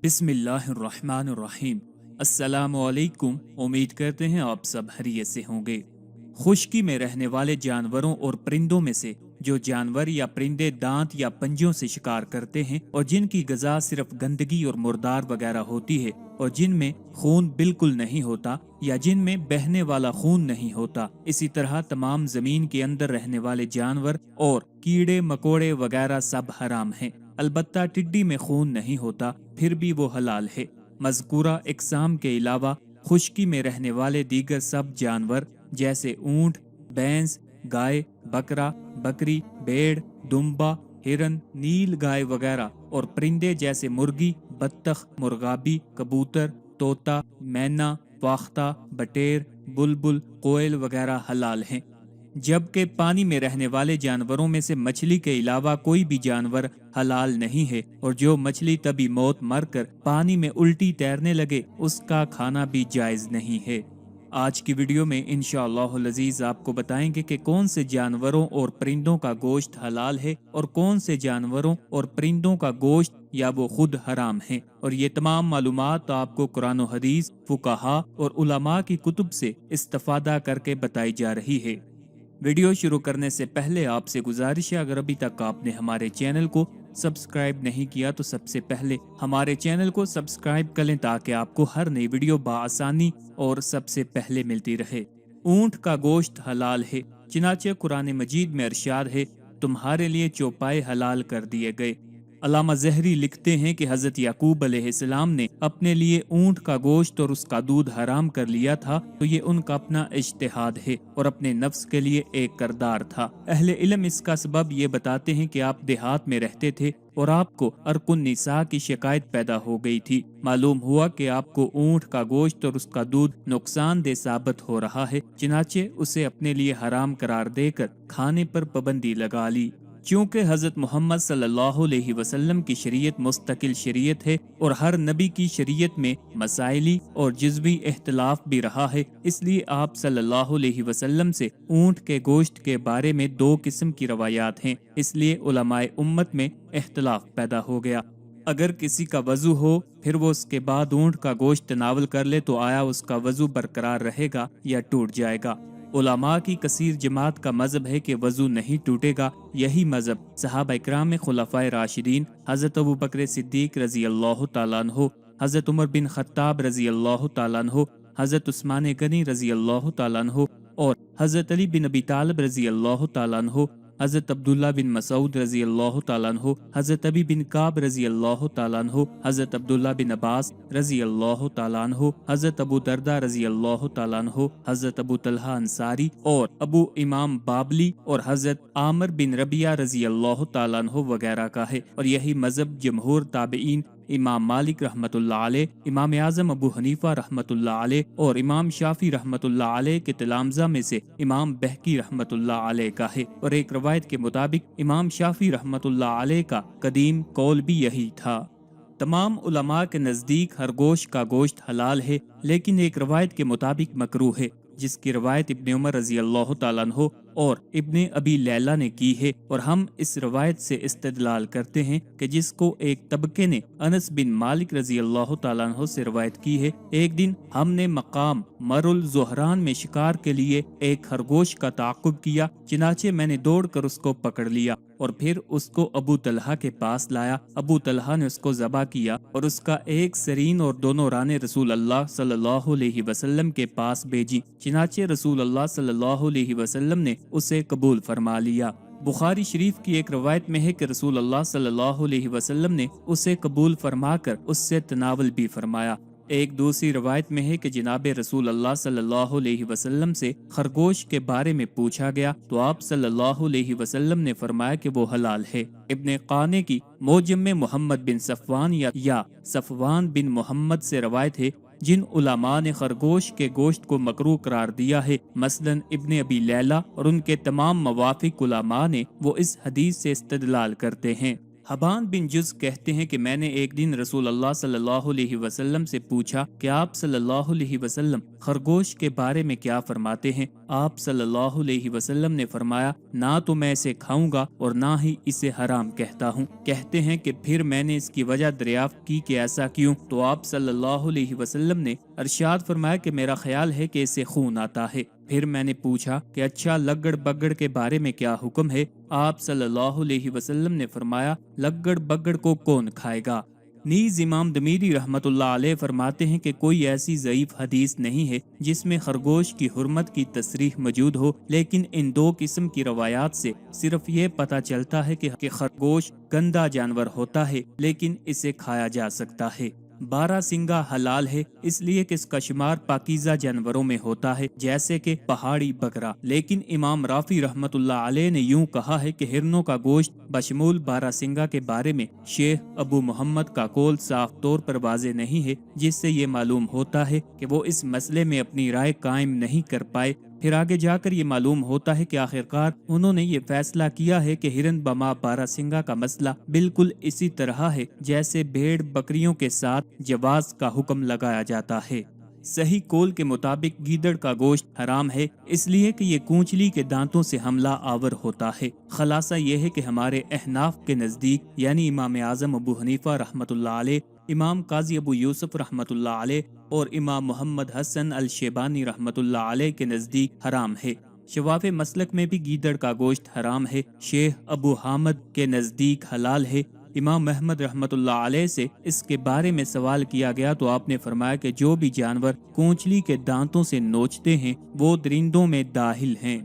बिस्मिल्लाहिर्रहमानिर्रहीम। अस्सलामु अलैकुम। उम्मीद करते हैं आप सब खैरियत से होंगे। खुश्की में रहने वाले जानवरों और परिंदों में से जो जानवर या परिंदे दांत या पंजों से शिकार करते हैं और जिनकी ग़िज़ा सिर्फ गंदगी और मुर्दार वगैरह होती है और जिनमें खून बिल्कुल नहीं होता या जिनमें बहने वाला खून नहीं होता, इसी तरह तमाम जमीन के अंदर रहने वाले जानवर और कीड़े मकोड़े वगैरह सब हराम हैं। अलबत्ता टिड्डी में खून नहीं होता, फिर भी वो हलाल है। मज़कूरा इक़साम के अलावा खुश्की में रहने वाले दीगर सब जानवर जैसे ऊंट, भैंस, गाय, बकरा, बकरी, भेड़, दुम्बा, हिरन, नील गाय वगैरह और परिंदे जैसे मुर्गी, बत्तख, मुर्गाबी, कबूतर, तोता, मैना, फाख्ता, बटेर, बुलबुल, कोयल वगैरह हलाल हैं। जबकि पानी में रहने वाले जानवरों में से मछली के अलावा कोई भी जानवर हलाल नहीं है और जो मछली तभी मौत मरकर पानी में उल्टी तैरने लगे उसका खाना भी जायज नहीं है। आज की वीडियो में इंशाअल्लाहुल अज़ीज़ आपको बताएंगे कि कौन से जानवरों और परिंदों का गोश्त हलाल है और कौन से जानवरों और परिंदों का गोश्त या वो खुद हराम है। और ये तमाम मालूमात आपको कुरान और हदीस, फुकाहा और उलमा की कुतुब से इस्तिफादा करके बताई जा रही है। वीडियो शुरू करने से पहले आपसे गुजारिश है, अगर अभी तक आपने हमारे चैनल को सब्सक्राइब नहीं किया तो सबसे पहले हमारे चैनल को सब्सक्राइब कर लें ताकि आपको हर नई वीडियो बाआसानी और सबसे पहले मिलती रहे। ऊंट का गोश्त हलाल है, चनाचे कुरान मजीद में इरशाद है, तुम्हारे लिए चौपाए हलाल कर दिए गए। अल्लामा ज़हरी लिखते हैं कि हज़रत याकूब अलैहिस्सलाम ने अपने लिए ऊंट का गोश्त और उसका दूध हराम कर लिया था, तो ये उनका अपना इज्तिहाद है और अपने नफ्स के लिए एक करदार था। अहले इल्म इसका सबब ये बताते हैं कि आप देहात में रहते थे और आपको अरकुन निसा की शिकायत पैदा हो गई थी। मालूम हुआ कि आपको ऊंट का गोश्त और उसका दूध नुकसानदेह साबित हो रहा है, चनाचे उसे अपने लिए हराम करार देकर खाने पर पाबंदी लगा ली। क्योंकि हज़रत मोहम्मद सल्लल्लाहु अलैहि वसल्लम की शरीयत मुस्तकिल शरीयत है और हर नबी की शरीयत में मसाइली और जुज़वी इख्तिलाफ भी रहा है, इसलिए आप सल्लल्लाहु अलैहि वसल्लम से ऊंट के गोश्त के बारे में दो किस्म की रवायात हैं, इसलिए उलमाए उम्मत में इख्तिलाफ पैदा हो गया। अगर किसी का वजू हो फिर वो उसके बाद ऊंट का गोश्त तनावल कर ले तो आया उसका वजू बरकरार रहेगा या टूट जाएगा। उलमा की कसीर जमात का मजहब है कि वजू नहीं टूटेगा। यही मजहब सहाबा इकराम में खुलफाए राशिदीन हज़रत अबू बकर सिद्दीक रजी अल्लाह तआला अन्हु, हज़रत उमर बिन खत्ताब रजी अल्लाह तआला अन्हु, हज़रत उस्मान गनी रजी अल्लाह तआला अन्हु और हज़रत अली बिन अबी तालिब रजी अल्लाह तआला अन्हु, हज़रत अब्दुल्ला बिन मसूद रजी अल्लाह तआला अन्हु, हज़रत अबी बिन काब रजी अल्लाह तआला अन्हु, हज़रत अब्दुल्ला बिन अब्बास रजी अल्लाह तआला अन्हु, हज़रत अबू दरदा रजी अल्लाह तआला अन्हु, हज़रत अबू तलहा अंसारी और अबू इमाम बाबली और हज़रत आमिर बिन रबिया रजी अल्लाह तआला अन्हु वगैरह का है। और यही मजहब जमहूर ताबईन, इमाम मालिक रहमतुल्लाह अलैह, इमाम आज़म अबू हनीफा रहमतुल्लाह अलैह और इमाम शाफी रहमतुल्लाह अलैह के तलामजा में से इमाम बहकी रहमतुल्लाह अलैह का है। और एक रवायत के मुताबिक इमाम शाफी रहमतुल्लाह अलैह का कदीम कौल भी यही था। तमाम उलमा के नज़दीक खरगोश का गोश्त हलाल है, लेकिन एक रवायत के मुताबिक मकरूह है, जिसकी रवायत इब्ने उमर रजी अल्लाह तआला अन्हु और इब्ने अबी लैला ने की है। और हम इस रवायत से इस्तेदलाल करते हैं कि जिसको एक तबके ने अनस बिन मालिक रजी अल्लाह तआला अन्हु से रवायत की है, एक दिन हमने मकाम मरुल ज़ुहरान में शिकार के लिए एक खरगोश का ताक़ुब किया, चनाचे मैंने दौड़कर उसको पकड़ लिया और फिर उसको अबू तलहा के पास लाया। अबू तलहा ने उसको ज़बा किया और उसका एक सरीन और दोनों राने रसूल अल्लाह सल्लल्लाहु अलैहि वसल्लम के पास भेजी, चनाचे रसूल अल्लाह सल्लल्लाहु अलैहि वसल्लम ने उसे कबूल फरमा लिया। बुखारी शरीफ की एक रवायत में है कि रसूल अल्लाह सल्लल्लाहु अलैहि वसल्लम ने उसे कबूल फरमाकर उससे तनावल भी फरमाया। एक दूसरी रवायत में है कि जनाब रसूल अल्लाह सल्लल्लाहु अलैहि वसल्लम से खरगोश के बारे में पूछा गया तो आप सल्लल्लाहु अलैहि वसल्लम ने फरमाया कि वो हलाल है। इब्ने काने की मोजम में मोहम्मद बिन सफवान या सफवान बिन मोहम्मद से रवायत है, जिन उलमा ने खरगोश के गोश्त को मकरूह करार दिया है, मसलन इब्ने अबी लैला और उनके तमाम मवाफिक उलमा ने, वो इस हदीस से इस्तेदलाल करते हैं। حبان بن جز کہتے ہیں کہ میں نے ایک دن رسول اللہ صلی اللہ علیہ وسلم سے پوچھا کہ آپ صلی اللہ علیہ وسلم خرگوش کے بارے میں کیا فرماتے ہیں؟ آپ صلی اللہ علیہ وسلم نے فرمایا نہ تو میں اسے کھاؤں گا اور نہ ہی اسے حرام کہتا ہوں۔ کہتے ہیں کہ پھر میں نے اس کی وجہ دریافت کی کہ ایسا کیوں؟ تو آپ صلی اللہ علیہ وسلم نے ارشاد فرمایا کہ میرا خیال ہے کہ اسے خون آتا ہے۔ پھر میں نے پوچھا کہ اچھا لگڑ بگڑ کے بارے میں کیا حکم ہے؟ آپ صلی اللہ علیہ وسلم نے فرمایا لگڑ بگڑ کو کون کھائے گا؟ نیز امام دمیری رحمت اللہ علیہ فرماتے ہیں کہ کوئی ایسی ضعیف حدیث نہیں ہے جس میں خرگوش کی حرمت کی تصریح موجود ہو، لیکن ان دو قسم کی روایات سے صرف یہ پتہ چلتا ہے کہ خرگوش گندا جانور ہوتا ہے لیکن اسے کھایا جا سکتا ہے۔ بارہ سنگا حلال ہے اس لیے کہ اس کا شمار پاکیزہ جانوروں میں ہوتا ہے جیسے کہ پہاڑی بکرا، لیکن امام رافی رحمت اللہ علیہ نے یوں کہا ہے کہ ہرنوں کا گوشت بشمول بارہ سنگا کے بارے میں شیخ ابو محمد کا قول صاف طور پر واضح نہیں ہے، جس سے یہ معلوم ہوتا ہے کہ وہ اس مسئلے میں اپنی رائے قائم نہیں کر پائے۔ پھر آگے جا کر یہ معلوم ہوتا ہے کہ آخرکار انہوں نے یہ فیصلہ کیا ہے کہ ہرن بما بارہ سنگا کا مسئلہ بالکل اسی طرح ہے جیسے بھیڑ بکریوں کے ساتھ جواز کا حکم لگایا جاتا ہے۔ صحیح قول کے مطابق گیدڑ کا گوشت حرام ہے اس لیے کہ یہ کونچلی کے دانتوں سے حملہ آور ہوتا ہے۔ خلاصہ یہ ہے کہ ہمارے احناف کے نزدیک یعنی امام اعظم ابو حنیفہ رحمت اللہ علیہ، امام قاضی ابو یوسف رحمت اللہ علیہ اور امام محمد حسن الشیبانی رحمت اللہ علیہ کے نزدیک حرام ہے۔ شواف مسلک میں بھی گیدڑ کا گوشت حرام ہے۔ شیخ ابو حامد کے نزدیک حلال ہے۔ امام محمد رحمت اللہ علیہ سے اس کے بارے میں سوال کیا گیا تو آپ نے فرمایا کہ جو بھی جانور کونچلی کے دانتوں سے نوچتے ہیں وہ درندوں میں داخل ہیں۔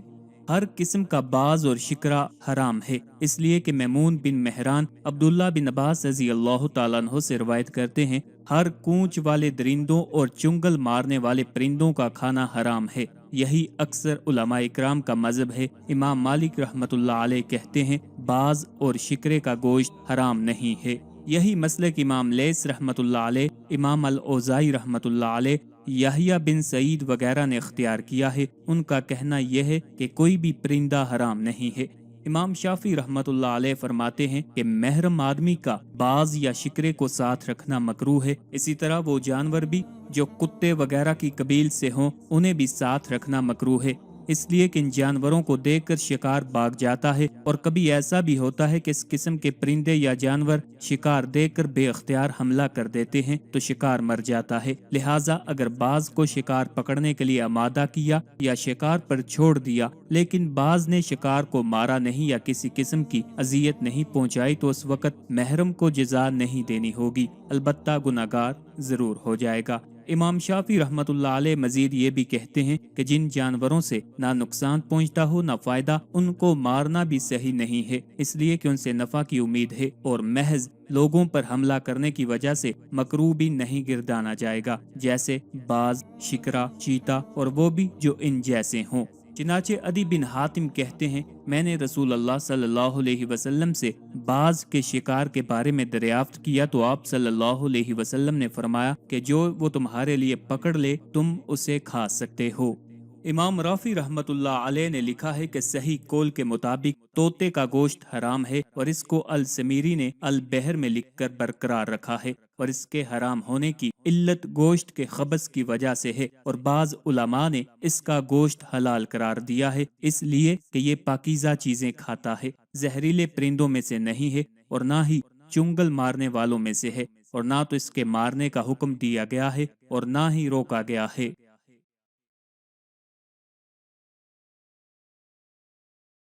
ہر قسم کا باز اور شکرا حرام ہے اس لیے کہ میمون بن مہران عبداللہ بن عباس رضی اللہ تعالیٰ عنہ سے روایت کرتے ہیں ہر کونچ والے درندوں اور چنگل مارنے والے پرندوں کا کھانا حرام ہے۔ یہی اکثر علماء اکرام کا مذہب ہے۔ امام مالک رحمت اللہ علیہ کہتے ہیں باز اور شکرے کا گوشت حرام نہیں ہے۔ یہی مسلک امام لیث رحمت اللہ علیہ، امام الاوزاعی رحمت اللہ علیہ، یحییٰ بن سعید وغیرہ نے اختیار کیا ہے۔ ان کا کہنا یہ ہے کہ کوئی بھی پرندہ حرام نہیں ہے۔ امام شافعی رحمت اللہ علیہ فرماتے ہیں کہ محرم آدمی کا باز یا شکرے کو ساتھ رکھنا مکروہ ہے۔ اسی طرح وہ جانور بھی جو کتے وغیرہ کی قبیل سے ہوں انہیں بھی ساتھ رکھنا مکروہ ہے، اس لیے کہ ان جانوروں کو دیکھ کر شکار بھاگ جاتا ہے، اور کبھی ایسا بھی ہوتا ہے کہ اس قسم کے پرندے یا جانور شکار دیکھ کر بے اختیار حملہ کر دیتے ہیں تو شکار مر جاتا ہے۔ لہٰذا اگر باز کو شکار پکڑنے کے لیے آمادہ کیا یا شکار پر چھوڑ دیا لیکن باز نے شکار کو مارا نہیں یا کسی قسم کی اذیت نہیں پہنچائی تو اس وقت محرم کو جزا نہیں دینی ہوگی، البتہ گناہگار ضرور ہو جائے گا۔ امام شافعی رحمت اللہ علیہ مزید یہ بھی کہتے ہیں کہ جن جانوروں سے نہ نقصان پہنچتا ہو نہ فائدہ، ان کو مارنا بھی صحیح نہیں ہے، اس لیے کہ ان سے نفع کی امید ہے اور محض لوگوں پر حملہ کرنے کی وجہ سے مکروہ بھی نہیں گردانا جائے گا، جیسے باز، شکرا، چیتا اور وہ بھی جو ان جیسے ہوں۔ چنانچہ عدی بن حاتم کہتے ہیں میں نے رسول اللہ صلی اللہ علیہ وسلم سے باز کے شکار کے بارے میں دریافت کیا تو آپ صلی اللہ علیہ وسلم نے فرمایا کہ جو وہ تمہارے لیے پکڑ لے تم اسے کھا سکتے ہو۔ امام رافی رحمت اللہ علیہ نے لکھا ہے کہ صحیح قول کے مطابق طوطے کا گوشت حرام ہے، اور اس کو السمیری نے البحر میں لکھ کر برقرار رکھا ہے، اور اس کے حرام ہونے کی علت گوشت کے خبث کی وجہ سے ہے، اور بعض علماء نے اس کا گوشت حلال قرار دیا ہے اس لیے کہ یہ پاکیزہ چیزیں کھاتا ہے، زہریلے پرندوں میں سے نہیں ہے اور نہ ہی چنگل مارنے والوں میں سے ہے، اور نہ تو اس کے مارنے کا حکم دیا گیا ہے اور نہ ہی روکا گیا ہے۔